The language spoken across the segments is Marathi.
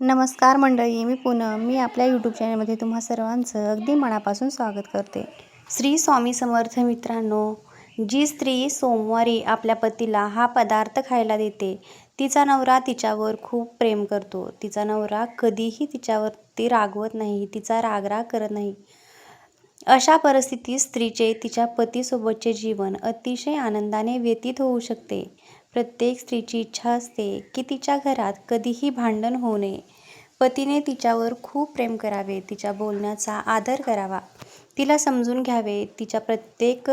नमस्कार मंडळी, मी पूनम. मी आपल्या यूट्यूब चॅनलमध्ये तुम्हा सर्वांचं अगदी मनापासून स्वागत करते. श्री स्वामी समर्थ. मित्रांनो, जी स्त्री सोमवारी आपल्या पतीला हा पदार्थ खायला देते, तिचा नवरा तिच्यावर खूप प्रेम करतो. तिचा नवरा कधीही तिच्यावरती रागवत नाही, तिचा रागराग करत नाही. अशा परिस्थितीत स्त्रीचे तिच्या पतीसोबतचे जीवन अतिशय आनंदाने व्यतीत होऊ शकते. प्रत्येक स्त्रीची इच्छा असते की तिच्या घरात कधीही भांडण होऊ नये. पतीने तिच्यावर खूप प्रेम करावे, तिच्या बोलण्याचा आदर करावा, तिला समजून घ्यावे, तिच्या प्रत्येक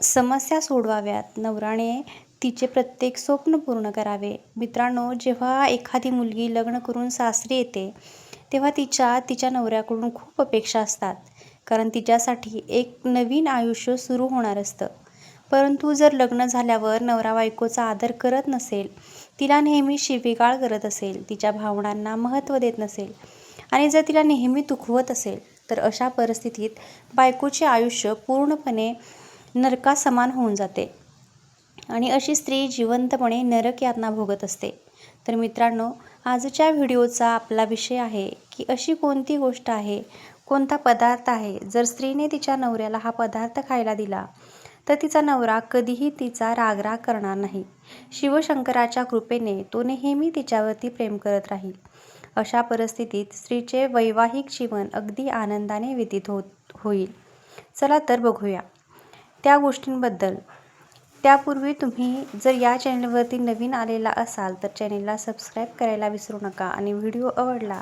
समस्या सोडवाव्यात, नवऱ्याने तिचे प्रत्येक स्वप्न पूर्ण करावे. मित्रांनो, जेव्हा एखादी मुलगी लग्न करून सासरी येते तेव्हा तिच्या नवऱ्याकडून खूप अपेक्षा असतात, कारण तिच्यासाठी एक नवीन आयुष्य सुरू होणार असतं. परंतु जर लग्न झाल्यावर नवरा बायकोचा आदर करत नसेल, तिला नेहमी शिवीगाळ करत असेल, तिच्या भावनांना महत्त्व देत नसेल आणि जर तिला नेहमी दुखवत असेल, तर अशा परिस्थितीत बायकोचे आयुष्य पूर्णपणे नरकासमान होऊन जाते आणि अशी स्त्री जिवंतपणे नरक यातना भोगत असते. तर मित्रांनो, आजच्या व्हिडिओचा आपला विषय आहे की अशी कोणती गोष्ट आहे, कोणता पदार्थ आहे, जर स्त्रीने तिच्या नवऱ्याला हा पदार्थ खायला दिला तर तिचा नवरा कधीही तिचा रागराग करणार नाही. शिवशंकराच्या कृपेने तो नेहमी तिच्यावरती प्रेम करत राहील. अशा परिस्थितीत स्त्रीचे वैवाहिक जीवन अगदी आनंदाने व्यतीत होईल. चला तर बघूया त्या गोष्टींबद्दल. त्यापूर्वी तुम्ही जर या चॅनलवरती नवीन आलेला असाल तर चॅनलला सबस्क्राईब करायला विसरू नका आणि व्हिडिओ आवडला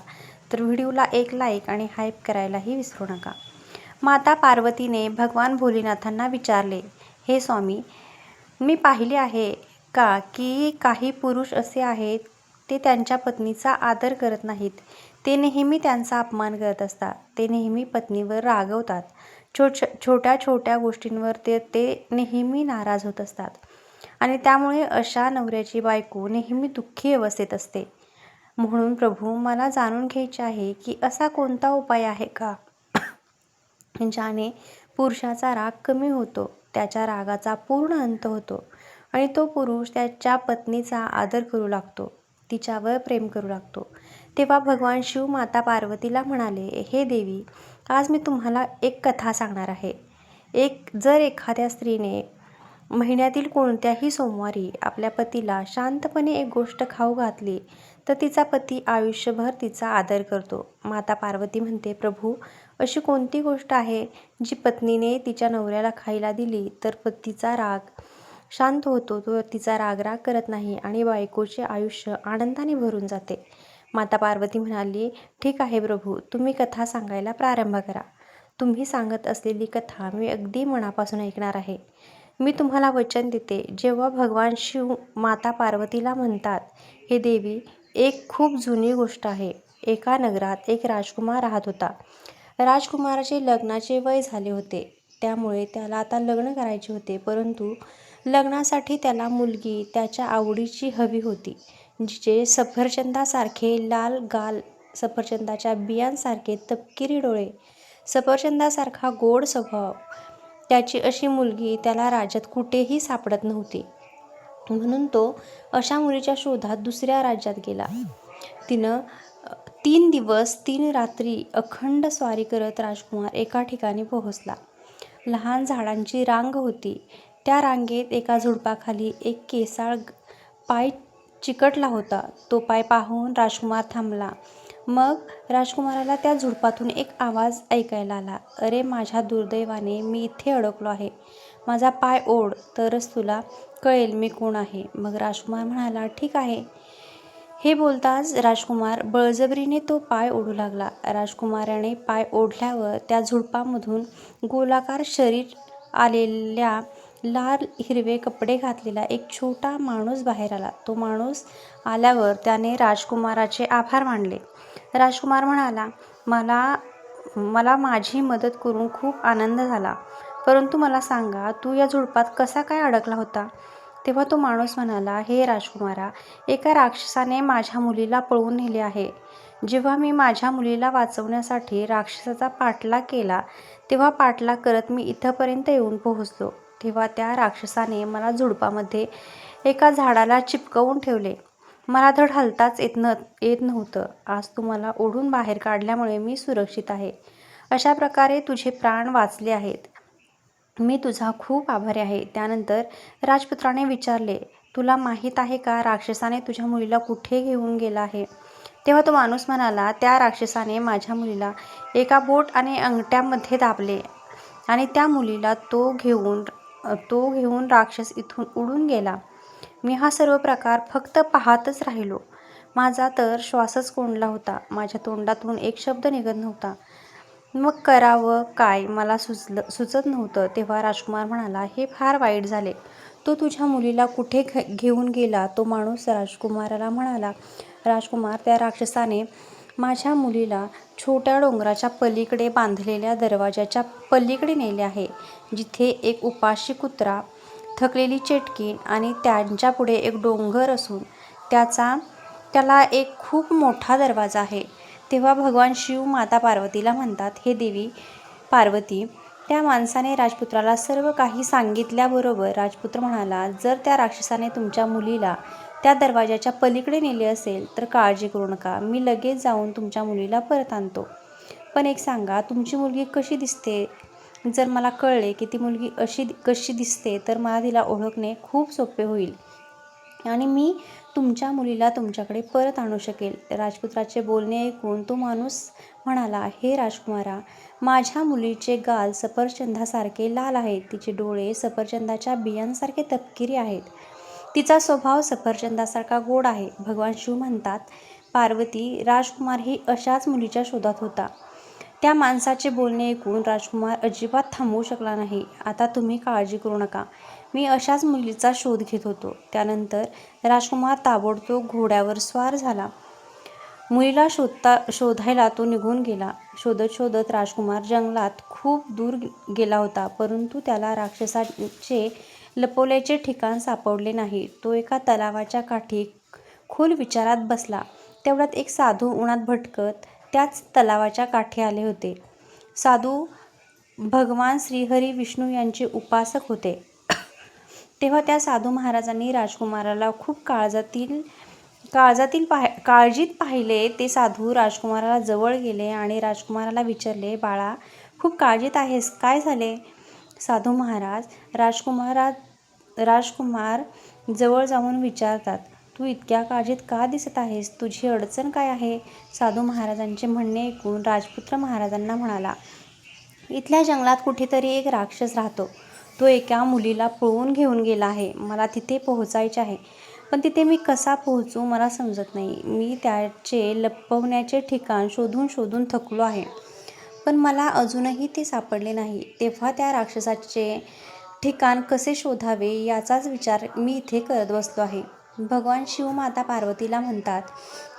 तर व्हिडिओला एक लाईक आणि हाईप करायलाही विसरू नका. माता पार्वतीने भगवान भोलेनाथांना विचारले, हे स्वामी, मी पाहिले आहे का की काही पुरुष असे आहेत, ते त्यांच्या पत्नीचा आदर करत नाहीत. ते नेहमी त्यांचा अपमान करत असतात. ते नेहमी पत्नीवर रागवतात. छोट्या छोट्या गोष्टींवर ते नेहमी नाराज होत असतात आणि त्यामुळे अशा नवऱ्याची बायको नेहमी दुःखी अवस्थेत असते. म्हणून प्रभू, मला जाणून घ्यायचे आहे की असा कोणता उपाय आहे का ज्याने पुरुषाचा राग कमी होतो, त्याच्या रागाचा पूर्ण अंत होतो आणि तो पुरुष त्याच्या पत्नीचा आदर करू लागतो, तिच्यावर प्रेम करू लागतो. तेव्हा भगवान शिव माता पार्वतीला म्हणाले, हे देवी, आज मी तुम्हाला एक कथा सांगणार आहे. जर एखाद्या स्त्रीने महिन्यातील कोणत्याही सोमवारी आपल्या पतीला शांतपणे एक गोष्ट खाऊ घातली तर तिचा पती आयुष्यभर तिचा आदर करतो. माता पार्वती म्हणते, प्रभू, अशी कोणती गोष्ट आहे जी पत्नीने तिच्या नवऱ्याला खायला दिली तर पतीचा राग शांत होतो, तो तिचा रागराग करत नाही आणि बायकोचे आयुष्य आनंदाने भरून जाते. माता पार्वती म्हणाली, ठीक आहे प्रभू, तुम्ही कथा सांगायला प्रारंभ करा. तुम्ही सांगत असलेली कथा मी अगदी मनापासून ऐकणार आहे. मी तुम्हाला वचन देते. जेव्हा भगवान शिव माता पार्वतीला म्हणतात, हे देवी, एक खूप जुनी गोष्ट आहे. एका नगरात एक राजकुमार राहत होता. राजकुमाराचे लग्नाचे वय झाले होते, त्यामुळे त्याला आता लग्न करायचे होते. परंतु लग्नासाठी त्याला मुलगी त्याच्या आवडीची हवी होती, जिचे सफरचंदासारखे लाल गाल, सफरचंदाच्या बियांसारखे तपकिरी डोळे, सफरचंदासारखा गोड स्वभाव. त्याची अशी मुलगी त्याला राज्यात कुठेही सापडत नव्हती. म्हणून तो अशा मुलीच्या शोधात दुसऱ्या राज्यात गेला. तिनं 3 दिवस 3 रात्री अखंड स्वारी करत राजकुमार एका ठिकाणी पोहोचला. लहान झाडांची रांग होती. त्या रांगेत एका झुडपाखाली एक केसाळ पाय चिकटला होता. तो पाय पाहून राजकुमार थांबला. मग राजकुमाराला त्या झुडपातून एक आवाज ऐकायला आला, अरे माझ्या दुर्दैवाने, मी इथे अडकलो आहे. माझा पाय ओढ, तरच तुला कळेल मी कोण आहे. मग राजकुमार म्हणाला, ठीक आहे. हे बोलताच राजकुमार बळजबरीने तो पाय ओढू लागला. राजकुमाराने पाय ओढल्यावर त्या झुडपामधून गोलाकार शरीर आलेल्या, लाल हिरवे कपडे घातलेला एक छोटा माणूस बाहेर आला. तो माणूस आल्यावर त्याने राजकुमाराचे आभार मानले. राजकुमार म्हणाला, मला माझी मदत करून खूप आनंद झाला, परंतु मला सांगा, तू या झुडपात कसा काय अडकला होता? तेव्हा तो माणूस म्हणाला, हे राजकुमारा, एका राक्षसाने माझ्या मुलीला पळवून नेले आहे. जेव्हा मी माझ्या मुलीला वाचवण्यासाठी राक्षसाचा पाठलाग केला, तेव्हा पाठलाग करत मी इथंपर्यंत येऊन पोहोचलो. तेव्हा त्या राक्षसाने मला झुडपामध्ये एका झाडाला चिपकवून ठेवले. मला धड हलताच येत नव्हतं. आज तू मला ओढून बाहेर काढल्यामुळे मी सुरक्षित आहे. अशा प्रकारे तुझे प्राण वाचले आहेत. मी तुझा खूप आभारी आहे. त्यानंतर राजपुत्राने विचारले, तुला माहीत आहे का राक्षसाने तुझ्या मुलीला कुठे घेऊन गेला आहे? तेव्हा तो माणूस म्हणाला, त्या राक्षसाने माझ्या मुलीला एका बोट आणि अंगठ्यामध्ये दाबले आणि त्या मुलीला तो घेऊन राक्षस इथून उडून गेला. मी हा सर्व प्रकार फक्त पाहतच राहिलो. माझा तर श्वासच कोंडला होता. माझ्या तोंडातून एक शब्द निघत नव्हता. मग करावं काय मला सुचत नव्हतं. तेव्हा राजकुमार म्हणाला, हे फार वाईट झाले. तो तुझ्या मुलीला कुठे घेऊन गेला? तो माणूस राजकुमाराला म्हणाला, राजकुमार, त्या राक्षसाने माझ्या मुलीला छोट्या डोंगराच्या पलीकडे बांधलेल्या दरवाजाच्या पलीकडे नेले आहे, जिथे एक उपाशी कुत्रा, थकलेली चेटकीण आणि त्यांच्यापुढे एक डोंगर असून त्याला एक खूप मोठा दरवाजा आहे. तेव्हा भगवान शिव माता पार्वतीला म्हणतात, हे देवी पार्वती, त्या माणसाने राजपुत्राला सर्व काही सांगितल्याबरोबर राजपुत्र म्हणाला, जर त्या राक्षसाने तुमच्या मुलीला त्या दरवाजाच्या पलीकडे नेले असेल तर काळजी करू नका. मी लगेच जाऊन तुमच्या मुलीला परत आणतो. पण एक सांगा, तुमची मुलगी कशी दिसते? जर मला कळले की ती मुलगी कशी दिसते तर मला तिला ओळखणे खूप सोपे होईल आणि मी तुमच्या मुलीला तुमच्याकडे परत आणू शकेल. राजपुत्राचे बोलणे ऐकून तो माणूस म्हणाला, हे राजकुमारा, माझ्या मुलीचे गाल सफरचंदासारखे लाल आहेत. तिचे डोळे सफरचंदाच्या बियांसारखे तपकिरी आहेत. तिचा स्वभाव सफरचंदासारखा गोड आहे. भगवान शिव म्हणतात, पार्वती, राजकुमारही अशाच मुलीच्या शोधात होता. त्या माणसाचे बोलणे ऐकून राजकुमार अजिबात थांबवू शकला नाही. आता तुम्ही काळजी करू नका. मी अशाच मुलीचा शोध घेत होतो. त्यानंतर राजकुमार ताबडतोब घोड्यावर स्वार झाला. मुलीला शोधायला तो निघून गेला. शोधत शोधत राजकुमार जंगलात खूप दूर गेला होता, परंतु त्याला राक्षसाचे लपवल्याचे ठिकाण सापडले नाही. तो एका तलावाच्या काठी खोल विचारात बसला. तेवढ्यात एक साधू उन्हात भटकत त्याच तलावाच्या काठी आले होते. साधू भगवान श्रीहरी विष्णू यांचे उपासक होते. तेव्हा त्या साधू महाराजांनी राजकुमाराला खूप काळजीत पाहिले. ते साधू राजकुमाराला जवळ गेले आणि राजकुमाराला विचारले, बाळा, खूप काळजीत आहेस, काय झाले? साधू महाराज राजकुमार जवळ जाऊन विचारतात, तू इतक्या काळजीत का दिसत आहेस? तुझी अडचण काय आहे? साधू महाराजांचे म्हणणे ऐकून राजपुत्र महाराजांना म्हणाला, इथल्या जंगलात कुठेतरी एक राक्षस राहतो. तो एका मुलीला पळवून घेऊन गेला आहे. मला तिथे पोहोचायचे आहे, पण तिथे मी कसा पोहोचू मला समजत नाही. मी त्याचे लपवण्याचे ठिकाण शोधून शोधून थकलो आहे, पण मला अजूनही ते सापडले नाही. तेव्हा त्या राक्षसाचे ठिकाण कसे शोधावे याचाच विचार मी इथे करत बसलो आहे. भगवान शिव माता पार्वतीला म्हणतात,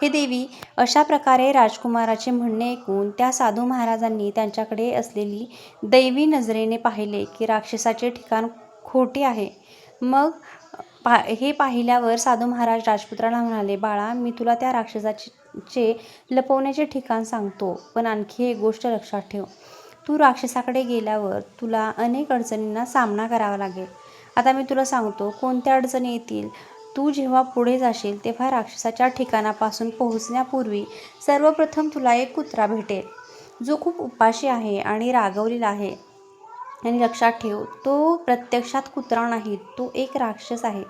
हे देवी, अशा प्रकारे राजकुमाराचे म्हणणे ऐकून त्या साधू महाराजांनी त्यांच्याकडे असलेली दैवी नजरेने पाहिले की राक्षसाचे ठिकाण खोटे आहे. मग हे पाहिल्यावर साधू महाराज राजपुत्राला म्हणाले, बाळा, मी तुला त्या राक्षसाचे लपवण्याचे ठिकाण सांगतो, पण आणखी एक गोष्ट लक्षात ठेव. तू राक्षसाकडे गेल्यावर तुला अनेक अडचणींना सामना करावा लागेल. आता मी तुला सांगतो कोणत्या अडचणी येतील. तू जेव्हा पुढे जाशील तेव्हा राक्षसाच्या ठिकाणापासून पोहोचण्यापूर्वी सर्वप्रथम तुला एक कुत्रा भेटेल, जो खूप उपाशी आहे आणि रागावलेला आहे. आणि लक्षात ठेव, तो प्रत्यक्षात कुत्रा नाही, तो एक राक्षस आहे.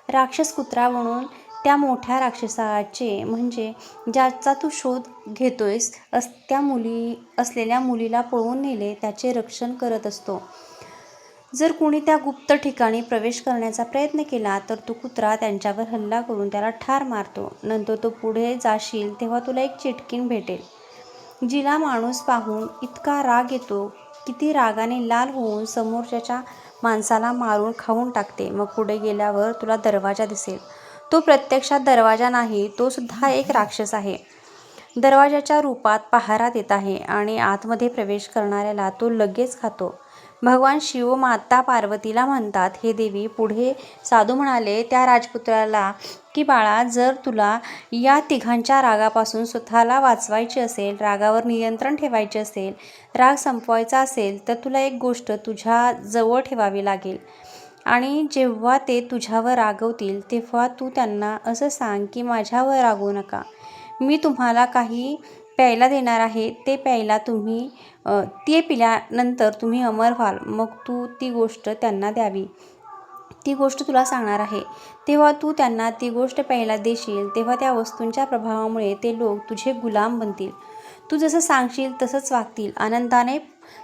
राक्षस कुत्रा म्हणून त्या मोठ्या राक्षसाचे, म्हणजे ज्याचा तू शोध घेतोयस, असलेल्या मुलीला पळवून नेले त्याचे रक्षण करत असतो. जर कोणी त्या गुप्त ठिकाणी प्रवेश करण्याचा प्रयत्न केला तर तो कुत्रा त्यांच्यावर हल्ला करून त्याला ठार मारतो. नंतर तो पुढे जाशील तेव्हा तुला एक चिटकीण भेटेल, जिला माणूस पाहून इतका राग येतो की ती रागाने लाल होऊन समोरच्या माणसाला मारून खाऊन टाकते. मग पुढे गेल्यावर तुला दरवाजा दिसेल. तो प्रत्यक्षात दरवाजा नाही, तो सुद्धा एक राक्षस आहे. दरवाजाच्या रूपात पहारा देत आहे आणि आतमध्ये प्रवेश करणाऱ्याला तो लगेच खातो. भगवान शिव माता पार्वतीला म्हणतात, हे देवी, पुढे साधू म्हणाले त्या राजपुत्राला की बाळा, जर तुला या तिघांच्या रागापासून स्वतःला वाचवायचे असेल, रागावर नियंत्रण ठेवायचे असेल, राग संपवायचा असेल, तर तुला एक गोष्ट तुझ्या जवळ ठेवावी लागेल आणि जेव्हा ते तुझ्यावर रागवतील तेव्हा तू त्यांना असं सांग की माझ्यावर रागवू नका. मी तुम्हाला काही प्यायला देणार आहे. ते प्यायला तुम्ही ते पिल्यानंतर तुम्ही अमर व्हाल. मग तू ती गोष्ट त्यांना द्यावी. ती गोष्ट तुला सांगणार आहे. तेव्हा तू त्यांना ती गोष्ट प्यायला देशील तेव्हा त्या वस्तूंच्या प्रभावामुळे ते लोक तुझे गुलाम बनतील. तू जसं सांगशील तसंच वागतील. आनंदाने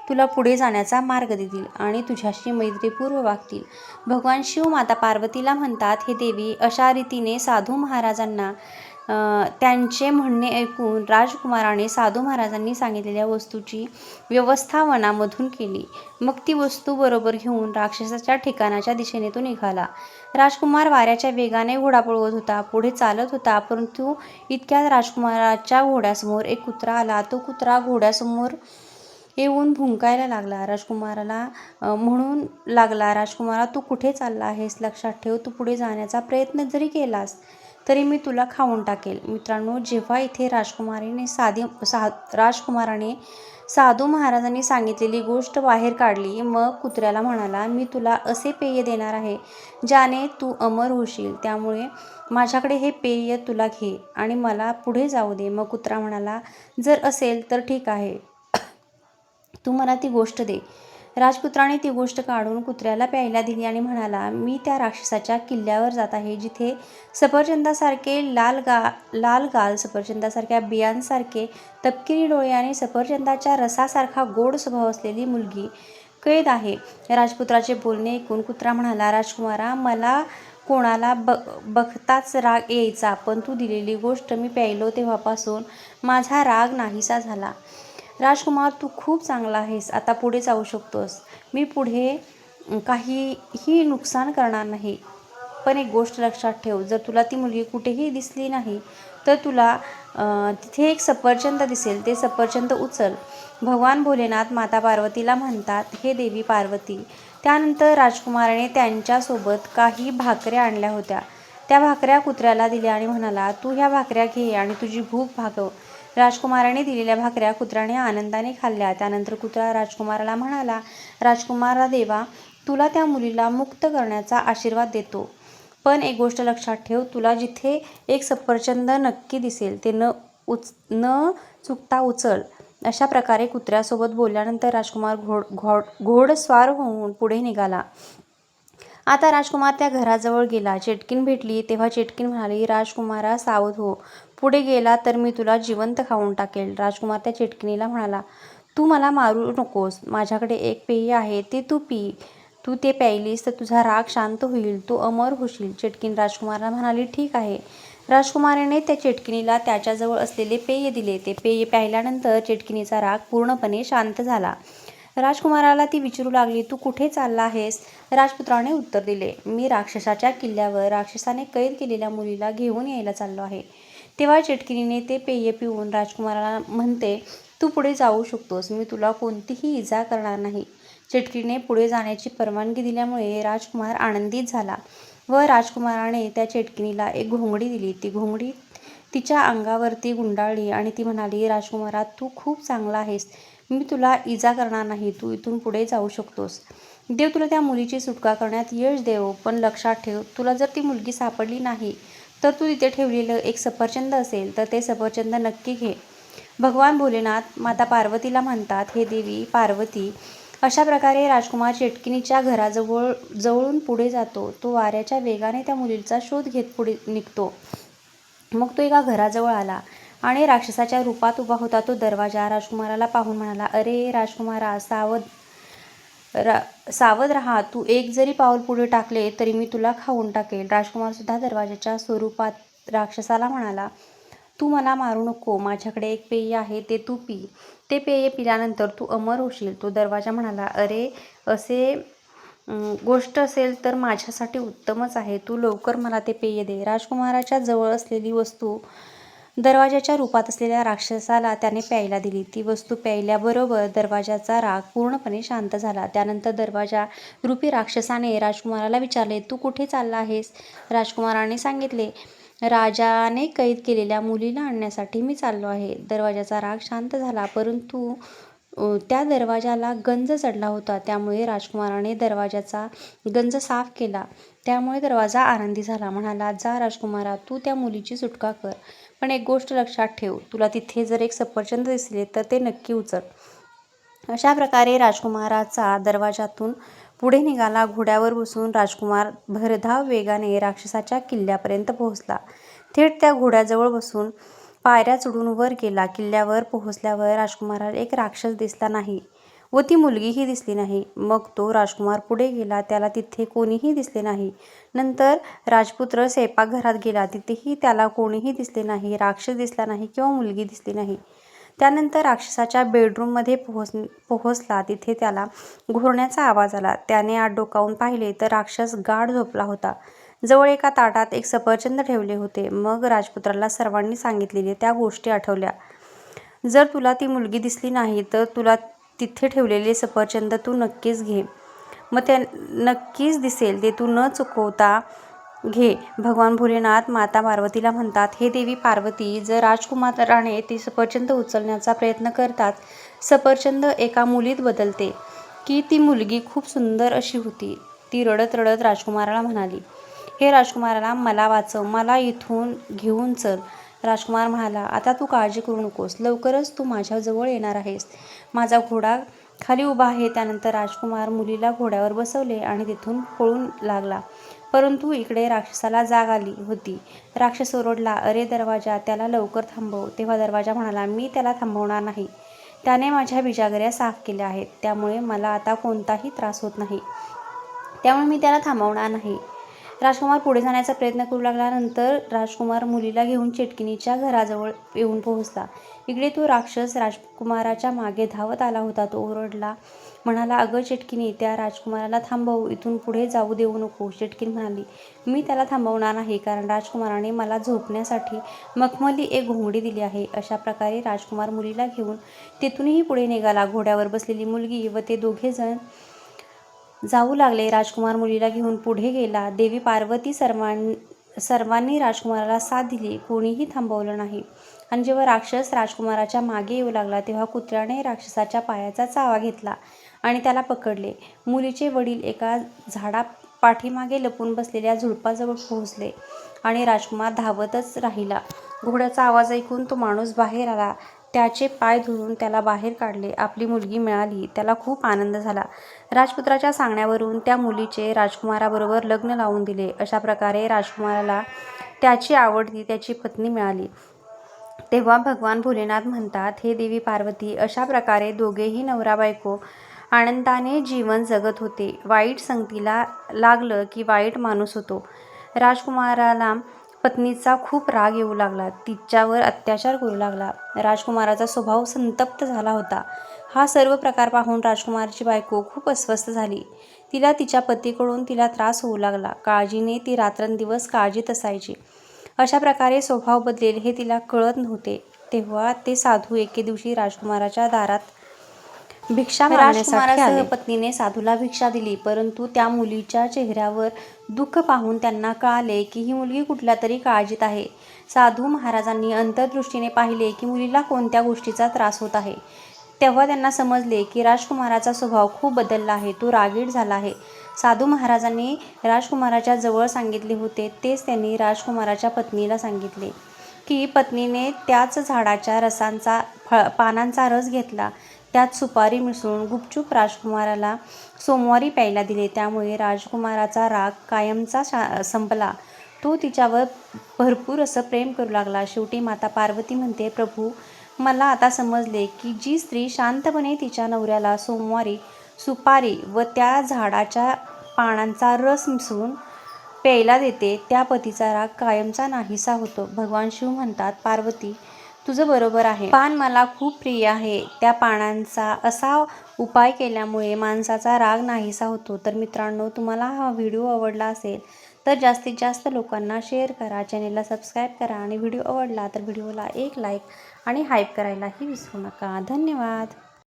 तुला पुढे जाण्याचा मार्ग देतील आणि तुझ्याशी मैत्रीपूर्व वागतील. भगवान शिव माता पार्वतीला म्हणतात, हे देवी, अशा रीतीने साधू महाराजांना त्यांचे म्हणणे ऐकून राजकुमाराने साधू महाराजांनी सांगितलेल्या वस्तूची व्यवस्था वनामधून केली. मग ती वस्तू बरोबर घेऊन राक्षसाच्या ठिकाणाच्या दिशेने तो निघाला. राजकुमार वाऱ्याच्या वेगाने घोडा पळवत होता, पुढे चालत होता. परंतु इतक्यात राजकुमाराच्या घोड्यासमोर एक कुत्रा आला. तो कुत्रा घोड्यासमोर येऊन भुंकायला लागला. राजकुमारा, तू कुठे चालला आहेस? लक्षात ठेव, तू पुढे जाण्याचा प्रयत्न जरी केलास तरी मी तुला खाऊन टाकेल. मित्रांनो, जेव्हा इथे राजकुमाराने साधू महाराजांनी सांगितलेली गोष्ट बाहेर काढली, मग कुत्र्याला म्हणाला, मी तुला असे पेय देणार आहे ज्याने तू अमर होशील. त्यामुळे माझ्याकडे हे पेय तुला घे आणि मला पुढे जाऊ दे. मग कुत्रा म्हणाला, जर असेल तर ठीक आहे, तू मला ती गोष्ट दे. राजपुत्राने ती गोष्ट काढून कुत्र्याला प्यायला दिली आणि म्हणाला, मी त्या राक्षसाच्या किल्ल्यावर जात आहे जिथे सफरचंदासारखे लाल गाल, सफरचंदासारख्या बियांसारखे तपकिरी डोळे आणि सफरचंदाच्या रसासारखा गोड स्वभाव असलेली मुलगी कैद आहे. राजपुत्राचे बोलणे ऐकून कुत्रा म्हणाला, राजकुमारा, मला कोणाला बघताच राग यायचा, पण तू दिलेली गोष्ट मी प्यायलो तेव्हापासून माझा राग नाहीसा झाला. राजकुमार, तू खूप चांगला आहेस. आता पुढे जाऊ शकतोस. मी पुढे काहीही नुकसान करणार नाही. पण एक गोष्ट लक्षात ठेव, जर तुला ती मुलगी कुठेही दिसली नाही तर तुला तिथे एक सफरचंद दिसेल. ते सफरचंद उचल. भगवान भोलेनाथ माता पार्वतीला म्हणतात, हे देवी पार्वती. त्यानंतर राजकुमाराने त्यांच्यासोबत काही भाकऱ्या आणल्या होत्या. त्या भाकऱ्या कुत्र्याला दिल्या आणि म्हणाला, तू ह्या भाकऱ्या घे आणि तुझी भूक भागव. राजकुमाराने दिलेल्या भाकऱ्या कुत्र्याने आनंदाने खाल्ल्या. त्यानंतर कुत्रा राजकुमाराला म्हणाला, राजकुमारा देवा, तुला त्या मुलीला मुक्त करण्याचा आशीर्वाद देतो. पण एक गोष्ट लक्षात ठेव, तुला जिथे एक सफरचंद नक्की दिसेल ते न चुकता उचल. अशा प्रकारे कुत्र्यासोबत बोलल्यानंतर राजकुमार घोडस्वार होऊन पुढे निघाला. आता राजकुमार त्या घराजवळ गेला. चेटकीण भेटली. तेव्हा चेटकीण म्हणाली, राजकुमारा, सावध हो. पुढे गेला तर मी तुला जिवंत खाऊन टाकेल. राजकुमार त्या चेटकिणीला म्हणाला, तू मला मारू नकोस. माझ्याकडे एक पेय आहे, ते तू पी. तू ते प्यायलीस तर तुझा राग शांत होईल, तू अमर होशील. चेटकीण राजकुमाराला म्हणाली, ठीक आहे. राजकुमाराने त्या चेटकिणीला त्याच्याजवळ असलेले पेय दिले. ते पेय प्यायल्यानंतर चेटकिणीचा राग पूर्णपणे शांत झाला. राजकुमाराला ती विचारू लागली, तू कुठे चालला आहेस? राजपुत्राने उत्तर दिले, मी राक्षसाच्या किल्ल्यावर राक्षसाने कैद केलेल्या मुलीला घेऊन यायला चाललो आहे. तेव्हा चेटकिणीने ते पेय पिऊन राजकुमाराला म्हणते, तू पुढे जाऊ शकतोस. मी तुला कोणतीही इजा करणार नाही. चेटकिणीने पुढे जाण्याची परवानगी दिल्यामुळे राजकुमार आनंदित झाला व राजकुमाराने त्या चेटकिणीला एक घोंगडी दिली. ती घोंगडी तिच्या अंगावरती गुंडाळली आणि ती म्हणाली, राजकुमारा, तू खूप चांगला आहेस. मी तुला इजा करणार नाही. तू इथून पुढे जाऊ शकतोस. देव तुला त्या मुलीची सुटका करण्यात यश देव. पण लक्षात ठेव, तुला जर ती मुलगी सापडली नाही तर तू तिथे ठेवलेलं एक सफरचंद असेल तर ते सफरचंद नक्की घे. भगवान भोलेनाथ माता पार्वतीला म्हणतात, हे देवी पार्वती. अशा प्रकारे राजकुमार चेटकिणीच्या जवळून पुढे जातो. तो वाऱ्याच्या वेगाने त्या मुलीचा शोध घेत पुढे निघतो. मग तो एका घराजवळ आला आणि राक्षसाच्या रूपात उभा होता. तो दरवाजा राजकुमाराला पाहून म्हणाला, अरे राजकुमारा, सावध राहा. तू एक जरी पाऊल पुढे टाकले तरी मी तुला खाऊन टाकेल. राजकुमार सुद्धा दरवाजाच्या स्वरूपात राक्षसाला म्हणाला, तू मला मारू नको. माझ्याकडे एक पेय आहे, ते तू पी. ते पेय पिल्यानंतर तू अमर होशील. तो दरवाजा म्हणाला, अरे असे गोष्ट असेल तर माझ्यासाठी उत्तमच आहे. तू लवकर मला ते पेय दे. राजकुमाराच्या जवळ असलेली वस्तू दरवाजाच्या रूपात असलेल्या राक्षसाला त्याने प्यायला दिली. ती वस्तू प्यायल्याबरोबर दरवाजाचा राग पूर्णपणे शांत झाला. त्यानंतर दरवाजा रूपी राक्षसाने राजकुमाराला विचारले, तू कुठे चालला आहेस? राजकुमाराने सांगितले, राजाने कैद केलेल्या मुलीला आणण्यासाठी मी चाललो आहे. दरवाजाचा राग शांत झाला, परंतु त्या दरवाजाला गंज चढला होता. त्यामुळे राजकुमाराने दरवाजाचा गंज साफ केला. त्यामुळे दरवाजा आनंदी झाला. म्हणाला, जा राजकुमारा, तू त्या मुलीची सुटका कर. पण एक गोष्ट लक्षात ठेव, तुला तिथे जर एक सफरचंद दिसले तर ते नक्की उचल. अशा प्रकारे राजकुमाराचा दरवाजातून पुढे निघाला. घोड्यावर बसून राजकुमार भरधाव वेगाने राक्षसाच्या किल्ल्यापर्यंत पोहोचला. थेट त्या घोड्याजवळ बसून पायऱ्या चढून वर गेला. किल्ल्यावर पोहोचल्यावर राजकुमाराला एक राक्षस दिसला नाही व ती मुलगीही दिसली नाही. मग तो राजकुमार पुढे गेला. त्याला तिथे कोणीही दिसले नाही. नंतर राजपुत्र स्वयंपाकघरात गेला. तिथेही त्याला कोणीही दिसले नाही. राक्षस दिसला नाही किंवा मुलगी दिसली नाही. त्यानंतर राक्षसाच्या बेडरूममध्ये पोहोचला. तिथे त्याला घोरण्याचा आवाज आला. त्याने आत डोकावून पाहिले तर राक्षस गाढ झोपला होता. जवळ एका ताटात एक सफरचंद ठेवले होते. मग राजपुत्राला सर्वांनी सांगितलेल्या त्या गोष्टी आठवल्या. जर तुला ती मुलगी दिसली नाही तर तुला तिथे ठेवलेले सफरचंद तू नक्कीच घे. मग ते नक्कीच दिसेल ते तू न चुकवता घे. भगवान भोलेनाथ माता पार्वतीला म्हणतात, हे देवी पार्वती, जर राजकुमाराने ती सफरचंद उचलण्याचा प्रयत्न करताच सफरचंद एका मुलीत बदलते की ती मुलगी खूप सुंदर अशी होती. ती रडत रडत राजकुमाराला म्हणाली, हे राजकुमाराला, मला वाचव, मला इथून घेऊन चल. राजकुमार म्हणाला, आता तू काळजी करू नकोस, लवकरच तू माझ्याजवळ येणार आहेस. माझा घोडा खाली उभा आहे. त्यानंतर राजकुमार मुलीला घोड्यावर बसवले आणि तिथून पळून लागला. परंतु इकडे राक्षसाला जाग आली होती. राक्षस ओरडला, अरे दरवाजा, त्याला लवकर थांबव. तेव्हा दरवाजा म्हणाला, मी त्याला थांबवणार नाही. त्याने माझ्या बिजागऱ्या साफ केल्या आहेत. त्यामुळे मला आता कोणताही त्रास होत नाही. त्यामुळे मी त्याला थांबवणार नाही. राजकुमार पुढे जाण्याचा प्रयत्न करू लागला. नंतर राजकुमार मुलीला घेऊन चेटकिनीच्या घराजवळ येऊन पोहोचला. इकडे तो राक्षस राजकुमाराच्या मागे धावत आला होता. तो ओरडला, म्हणाला, अगं चेटकिनी, त्या राजकुमाराला थांबव, इथून पुढे जाऊ देऊ नको. चेटकिनी म्हणाली, मी त्याला थांबवणार नाही, कारण राजकुमाराने मला झोपण्यासाठी मखमली एक घोंगडी दिली आहे. अशा प्रकारे राजकुमार मुलीला घेऊन तिथूनही पुढे निघाला. घोड्यावर बसलेली मुलगी व ते दोघे जण जाऊ लागले. राजकुमार मुलीला घेऊन पुढे गेला. देवी पार्वती सर्वांनी राजकुमाराला साथ दिली. कोणीही थांबवलं नाही. आणि जेव्हा राक्षस राजकुमाराच्या मागे येऊ लागला तेव्हा कुत्र्याने राक्षसाच्या पायाचा चावा घेतला आणि त्याला पकडले. मुलीचे वडील एका झाडापाठीमागे लपून बसलेल्या झुडपाजवळ पोहोचले आणि राजकुमार धावतच राहिला. घोड्याचा आवाज ऐकून तो माणूस बाहेर आला. त्याचे पाय धरून त्याला बाहेर काढले. आपली मुलगी मिळाली. त्याला खूप आनंद झाला. राजपुत्राच्या सांगण्यावरून त्या मुलीचे राजकुमाराबरोबर लग्न लावून दिले. अशा प्रकारे राजकुमाराला त्याची आवडती त्याची पत्नी मिळाली. तेव्हा भगवान भोलेनाथ म्हणतात, हे देवी पार्वती, अशा प्रकारे दोघेही नवरा बायको आनंदाने जीवन जगत होते. वाईट संगतीला लागलं की वाईट माणूस होतो. राजकुमाराला पत्नीचा खूप राग येऊ लागला. तिच्यावर अत्याचार करू लागला. राजकुमाराचा स्वभाव संतप्त झाला होता. हा सर्व प्रकार पाहून राजकुमाराची बायको खूप अस्वस्थ झाली. तिला तिच्या पतीकडून तिला त्रास होऊ लागला. काळजीने ती रात्रंदिवस काळजीत असायची. अशा प्रकारे स्वभाव बदलेल हे तिला कळत नव्हते. तेव्हा ते साधू एके दिवशी राजकुमाराच्या दारात भिक्षा मागण्यासाठी आले. पत्नीने साधूला भिक्षा दिली, परंतु त्या मुलीच्या चेहऱ्यावर दुःख पाहून त्यांना कळाले की ही मुलगी कुठल्या तरी काळजीत आहे. साधू महाराजांनी अंतर्दृष्टीने पाहिले की मुलीला कोणत्या गोष्टीचा त्रास होत आहे. तेव्हा त्यांना समजले की राजकुमाराचा स्वभाव खूप बदलला आहे. तो रागीट झाला आहे. साधू महाराजांनी राजकुमाराच्या जवळ सांगितले होते तेच त्यांनी राजकुमाराच्या पत्नीला सांगितले की पत्नीने त्याच झाडाच्या पानांचा रस घेतला. त्यात सुपारी मिसळून गुपचूप राजकुमाराला सोमवारी प्यायला दिले. त्यामुळे राजकुमाराचा राग कायमचा संपला. तो तिच्यावर भरपूर असं प्रेम करू लागला. शेवटी माता पार्वती म्हणते, प्रभू, मला आता समजले की जी स्त्री शांतपणे तिच्या नवऱ्याला सोमवारी सुपारी व त्या झाडाच्या पानांचा रस मिसळून प्यायला देते त्या पतीचा राग कायमचा नाहीसा होतो. भगवान शिव म्हणतात, पार्वती, तुझं बरोबर आहे. पान मला खूप प्रिय आहे. त्या पानांचा असा उपाय केल्यामुळे माणसाचा राग नाहीसा होतो. तर मित्रांनो, तुम्हाला हा व्हिडिओ आवडला असेल तर जास्तीत जास्त लोकांना शेअर करा, चॅनेलला सबस्क्राईब करा आणि व्हिडिओ आवडला तर व्हिडिओला एक लाईक आणि हाईप करायलाही विसरू नका. धन्यवाद.